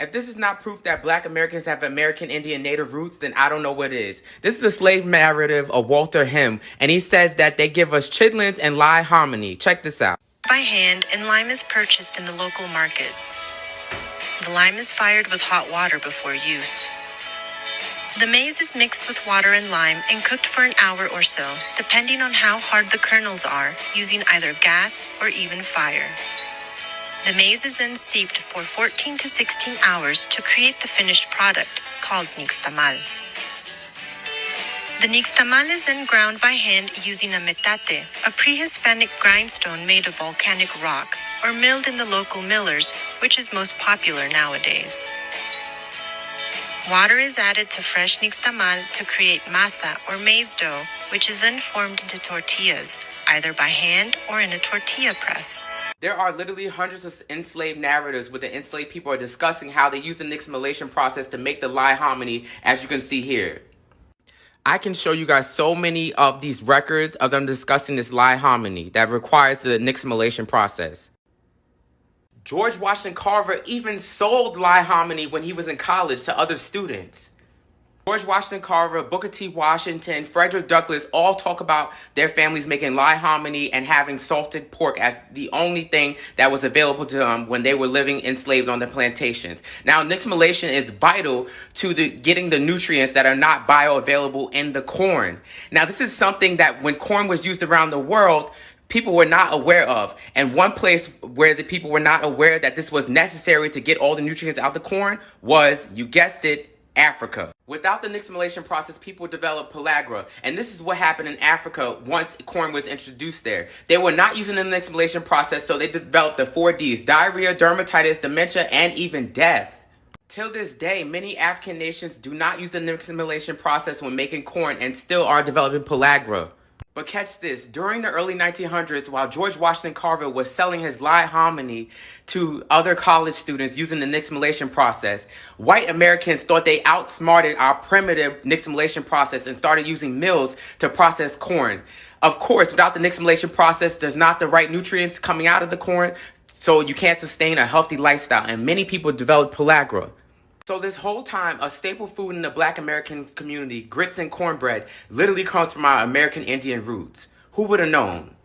If this is not proof that Black Americans have American Indian native roots, then I don't know what is. This is a slave narrative of Walter Him, and he says that they give us chitlins and lye hominy. Check this out. By hand, and lime is purchased in the local market. The lime is fired with hot water before use. The maize is mixed with water and lime and cooked for an hour or so, depending on how hard the kernels are, using either gas or even fire. The maize is then steeped for 14 to 16 hours to create the finished product, called nixtamal. The nixtamal is then ground by hand using a metate, a pre-Hispanic grindstone made of volcanic rock, or milled in the local millers, which is most popular nowadays. Water is added to fresh nixtamal to create masa or maize dough, which is then formed into tortillas, either by hand or in a tortilla press. There are literally hundreds of enslaved narratives where the enslaved people are discussing how they use the nixtamalization process to make the lye hominy, as you can see here. I can show you guys so many of these records of them discussing this lye hominy that requires the nixtamalization process. George Washington Carver even sold lye hominy when he was in college to other students. George Washington Carver, Booker T. Washington, Frederick Douglass all talk about their families making lye hominy and having salted pork as the only thing that was available to them when they were living enslaved on the plantations. Now, nixtamalization is vital to getting the nutrients that are not bioavailable in the corn. Now, this is something that when corn was used around the world, people were not aware of. And one place where the people were not aware that this was necessary to get all the nutrients out the corn was, you guessed it, Africa. Without the nixtamalization process, people developed pellagra. And this is what happened in Africa once corn was introduced there. They were not using the nixtamalization process, so they developed the 4Ds: diarrhea, dermatitis, dementia, and even death. Till this day, many African nations do not use the nixtamalization process when making corn and still are developing pellagra. But catch this, during the early 1900s, while George Washington Carver was selling his lye hominy to other college students using the nixtamalization process, white Americans thought they outsmarted our primitive nixtamalization process and started using mills to process corn. Of course, without the nixtamalization process, there's not the right nutrients coming out of the corn, so you can't sustain a healthy lifestyle, and many people developed pellagra. So this whole time, a staple food in the Black American community, grits and cornbread, literally comes from our American Indian roots. Who would have known?